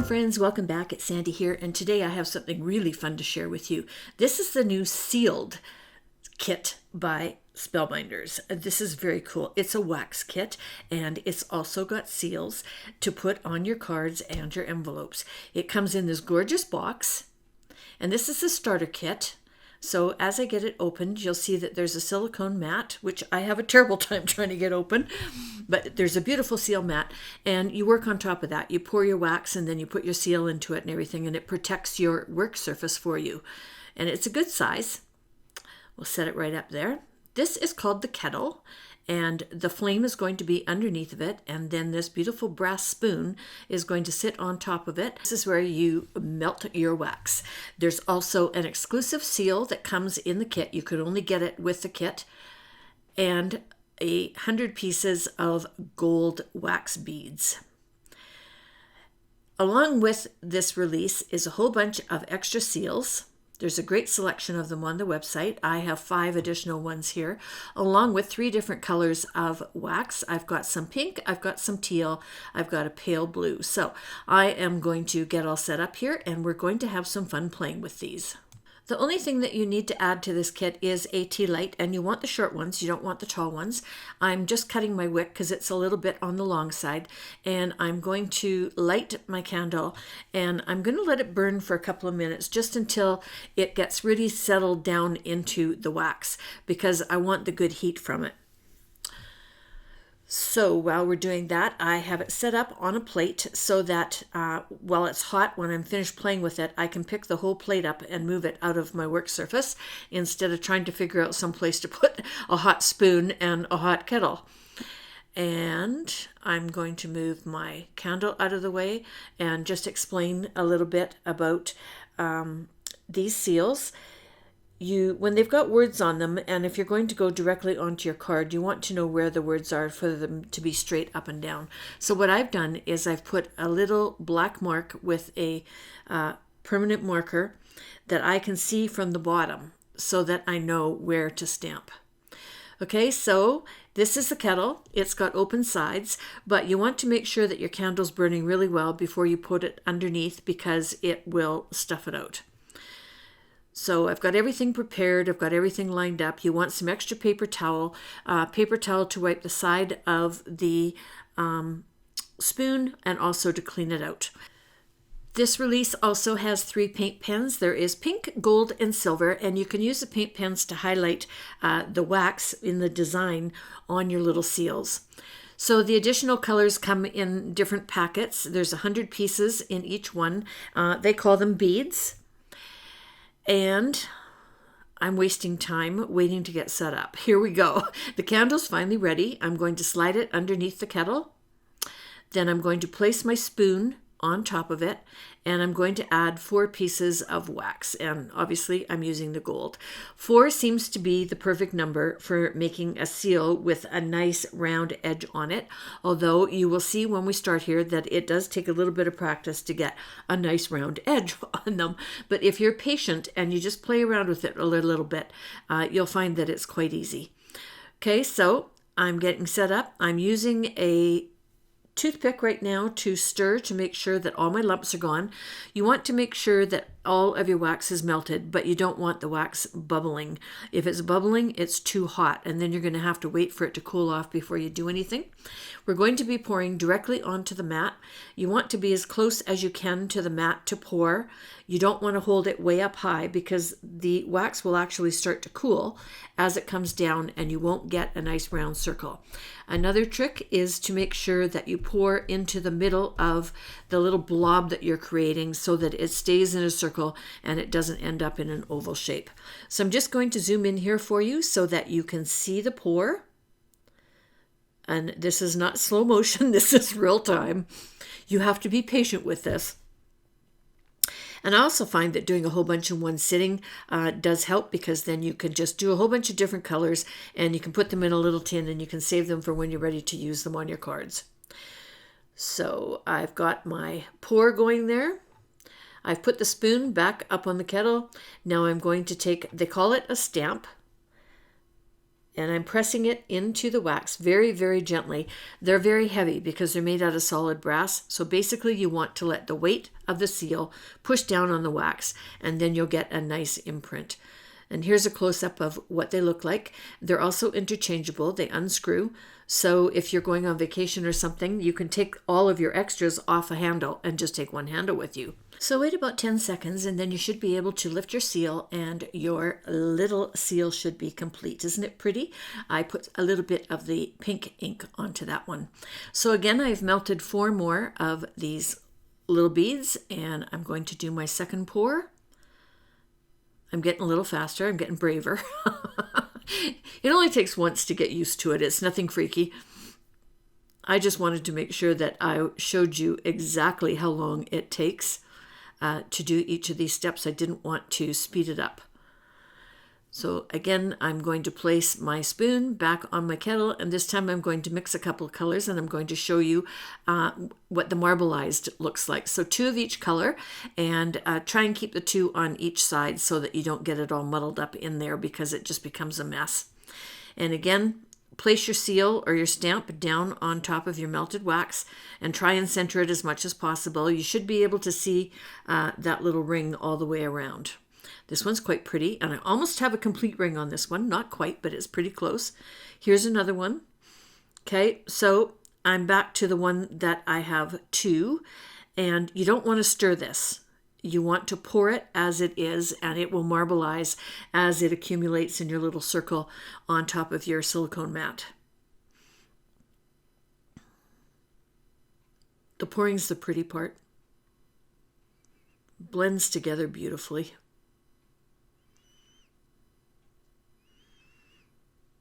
friends, welcome back. It's Sandy here, and today I have something really fun to share with you. This is the new sealed kit by Spellbinders. This is very cool. It's a wax kit, and it's also got seals to put on your cards and your envelopes. It comes in this gorgeous box, and this is the starter kit. So as I get it opened, you'll see that there's a silicone mat, which I have a terrible time trying to get open, but there's a beautiful seal mat, and you work on top of that. You pour your wax, and then you put your seal into it and everything, and it protects your work surface for you. And it's a good size. We'll set it right up there. This is called the kettle, and the flame is going to be underneath of it, and then this beautiful brass spoon is going to sit on top of it. This is where you melt your wax. There's also an exclusive seal that comes in the kit. You could only get it with the kit, and 100 pieces of gold wax beads. Along with this release is a whole bunch of extra seals. There's a great selection of them on the website. I have 5 additional ones here, along with 3 different colors of wax. I've got some pink, I've got some teal, I've got a pale blue. So I am going to get all set up here, and we're going to have some fun playing with these. The only thing that you need to add to this kit is a tea light, and you want the short ones, you don't want the tall ones. I'm just cutting my wick because it's a little bit on the long side, and I'm going to light my candle, and I'm going to let it burn for a couple of minutes just until it gets really settled down into the wax, because I want the good heat from it. So while we're doing that, I have it set up on a plate so that while it's hot, when I'm finished playing with it, I can pick the whole plate up and move it out of my work surface instead of trying to figure out some place to put a hot spoon and a hot kettle. And I'm going to move my candle out of the way and just explain a little bit about these seals. When they've got words on them, and if you're going to go directly onto your card, you want to know where the words are for them to be straight up and down. So what I've done is I've put a little black mark with a permanent marker that I can see from the bottom so that I know where to stamp. Okay, so this is the kettle. It's got open sides, but you want to make sure that your candle's burning really well before you put it underneath, because it will stuff it out. So I've got everything prepared. I've got everything lined up. You want some extra paper towel to wipe the side of the spoon and also to clean it out. This release also has 3 paint pens. There is pink, gold, and silver, and you can use the paint pens to highlight the wax in the design on your little seals. So the additional colors come in different packets. There's 100 pieces in each one. They call them beads. And I'm wasting time waiting to get set up. Here we go. The candle's finally ready. I'm going to slide it underneath the kettle. Then I'm going to place my spoon on top of it, and I'm going to add 4 pieces of wax, and obviously I'm using the gold. 4 seems to be the perfect number for making a seal with a nice round edge on it, although you will see when we start here that it does take a little bit of practice to get a nice round edge on them. But if you're patient and you just play around with it a little bit, you'll find that it's quite easy. Okay, so I'm getting set up. I'm using a toothpick right now to stir to make sure that all my lumps are gone. You want to make sure that all of your wax is melted, but you don't want the wax bubbling. If it's bubbling, it's too hot, and then you're going to have to wait for it to cool off before you do anything. We're going to be pouring directly onto the mat. You want to be as close as you can to the mat to pour. You don't want to hold it way up high, because the wax will actually start to cool as it comes down, and you won't get a nice round circle. Another trick is to make sure that you pour into the middle of the little blob that you're creating so that it stays in a circle and it doesn't end up in an oval shape. So I'm just going to zoom in here for you so that you can see the pour. And this is not slow motion, this is real time. You have to be patient with this. And I also find that doing a whole bunch in one sitting does help, because then you can just do a whole bunch of different colors, and you can put them in a little tin, and you can save them for when you're ready to use them on your cards. So I've got my pour going there. I've put the spoon back up on the kettle. Now I'm going to take, they call it a stamp, and I'm pressing it into the wax very, very gently. They're very heavy because they're made out of solid brass. So basically you want to let the weight of the seal push down on the wax, and then you'll get a nice imprint. And here's a close-up of what they look like. They're also interchangeable. They unscrew. So if you're going on vacation or something, you can take all of your extras off a handle and just take one handle with you. So wait about 10 seconds and then you should be able to lift your seal and your little seal should be complete. Isn't it pretty? I put a little bit of the pink ink onto that one. So again, I've melted 4 more of these little beads and I'm going to do my second pour. I'm getting a little faster. I'm getting braver. It only takes once to get used to it. It's nothing freaky. I just wanted to make sure that I showed you exactly how long it takes to do each of these steps. I didn't want to speed it up. So again, I'm going to place my spoon back on my kettle, and this time I'm going to mix a couple of colors and I'm going to show you what the marbleized looks like. So 2 of each color, and try and keep the 2 on each side so that you don't get it all muddled up in there because it just becomes a mess. And again, place your seal or your stamp down on top of your melted wax and try and center it as much as possible. You should be able to see that little ring all the way around. This one's quite pretty, and I almost have a complete ring on this one. Not quite, but it's pretty close. Here's another one. Okay, so I'm back to the one that I have 2, and you don't want to stir this. You want to pour it as it is, and it will marbleize as it accumulates in your little circle on top of your silicone mat. The pouring's the pretty part. Blends together beautifully.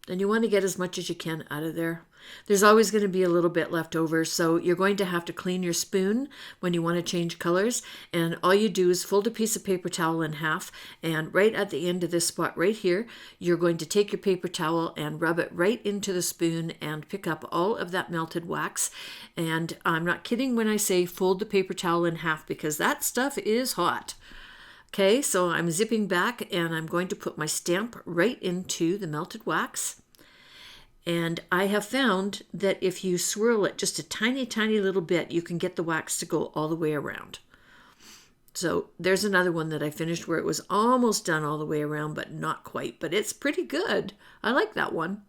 And you want to get as much as you can out of there. There's always going to be a little bit left over, so you're going to have to clean your spoon when you want to change colors. And all you do is fold a piece of paper towel in half, and right at the end of this spot right here, you're going to take your paper towel and rub it right into the spoon and pick up all of that melted wax. And I'm not kidding when I say fold the paper towel in half, because that stuff is hot. Okay, so I'm zipping back and I'm going to put my stamp right into the melted wax. And I have found that if you swirl it just a tiny, tiny little bit, you can get the wax to go all the way around. So there's another one that I finished where it was almost done all the way around, but not quite. But it's pretty good. I like that one.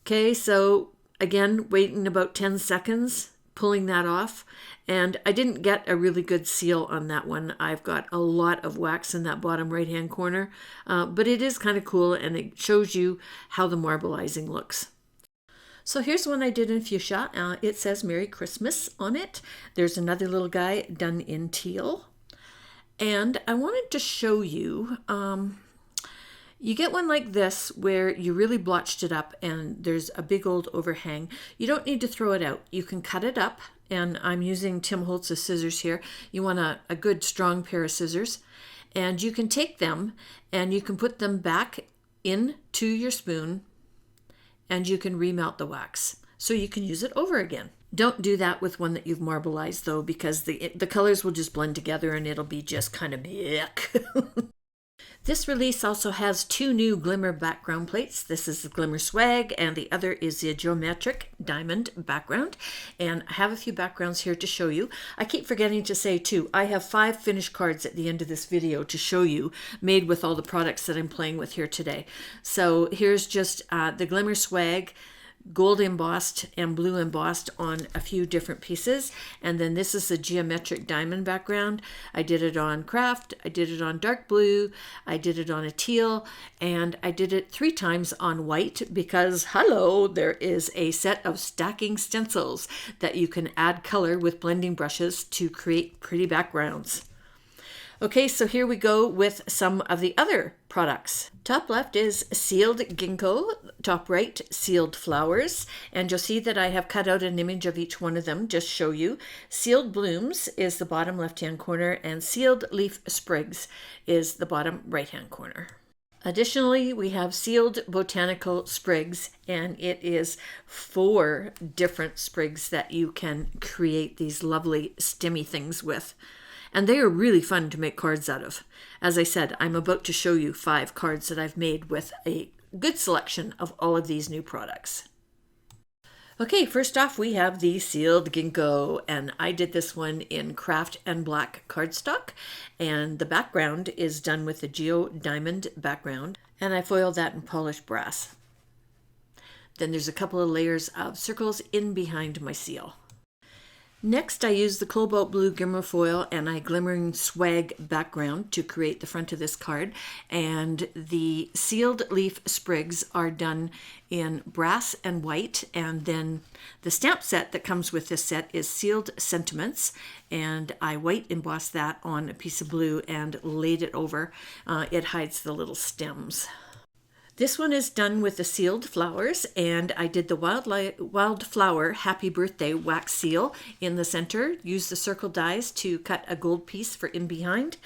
Okay, so again, waiting about 10 seconds, pulling that off. And I didn't get a really good seal on that one. I've got a lot of wax in that bottom right hand corner, but it is kind of cool and it shows you how the marbleizing looks. So here's one I did in fuchsia. It says Merry Christmas on it. There's another little guy done in teal. And I wanted to show you, you get one like this where you really blotched it up and there's a big old overhang. You don't need to throw it out. You can cut it up, and I'm using Tim Holtz's scissors here. You want a good strong pair of scissors, and you can take them and you can put them back into your spoon and you can remelt the wax so you can use it over again. Don't do that with one that you've marbleized though, because the colors will just blend together and it'll be just kind of yuck. This release also has 2 new Glimmer background plates. This is the Glimmer Swag, and the other is the Geometric Diamond background. And I have a few backgrounds here to show you. I keep forgetting to say too, I have 5 finished cards at the end of this video to show you, made with all the products that I'm playing with here today. So here's just the Glimmer Swag, gold embossed and blue embossed on a few different pieces. And then this is the Geometric Diamond background. I did it on craft, I did it on dark blue, I did it on a teal, and I did it 3 times on white because, hello, there is a set of stacking stencils that you can add color with blending brushes to create pretty backgrounds. Okay, so here we go with some of the other products. Top left is sealed ginkgo, top right sealed flowers, and you'll see that I have cut out an image of each one of them, just show you. Sealed blooms is the bottom left-hand corner, and sealed leaf sprigs is the bottom right-hand corner. Additionally, we have sealed botanical sprigs, and it is 4 different sprigs that you can create these lovely stemmy things with. And they are really fun to make cards out of. As I said, I'm about to show you 5 cards that I've made with a good selection of all of these new products. Okay, first off we have the sealed ginkgo, and I did this one in craft and black cardstock, and the background is done with the Geo Diamond background, and I foiled that in polished brass. Then there's a couple of layers of circles in behind my seal. Next, I used the Cobalt Blue Glimmer Foil and a Glimmering Swag background to create the front of this card. And the sealed leaf sprigs are done in brass and white. And then the stamp set that comes with this set is Sealed Sentiments. And I white embossed that on a piece of blue and laid it over. It hides the little stems. This one is done with the sealed flowers, and I did the Wildflower Happy Birthday wax seal in the center. Used the circle dies to cut a gold piece for in behind,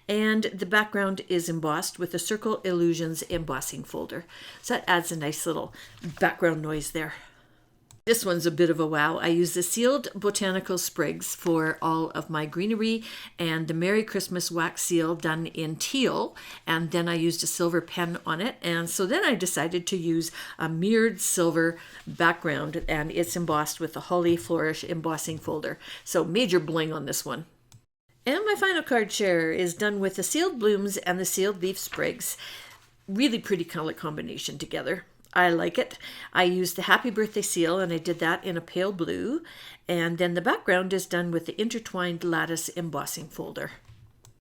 and the background is embossed with the Circle Illusions embossing folder. So that adds a nice little background noise there. This one's a bit of a wow. I used the sealed botanical sprigs for all of my greenery and the Merry Christmas wax seal done in teal, and then I used a silver pen on it, and so then I decided to use a mirrored silver background, and it's embossed with the Holly Flourish embossing folder. So major bling on this one. And my final card share is done with the sealed blooms and the sealed leaf sprigs. Really pretty color combination together. I like it. I used the Happy Birthday seal, and I did that in a pale blue. And then the background is done with the intertwined lattice embossing folder.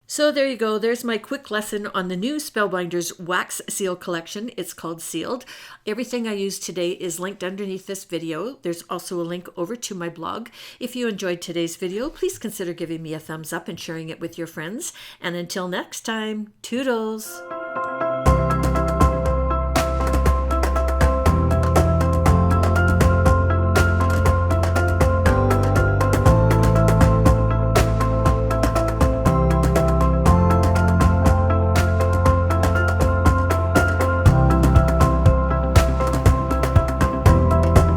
So there you go. There's my quick lesson on the new Spellbinders Wax Seal collection. It's called Sealed. Everything I used today is linked underneath this video. There's also a link over to my blog. If you enjoyed today's video, please consider giving me a thumbs up and sharing it with your friends. And until next time, toodles!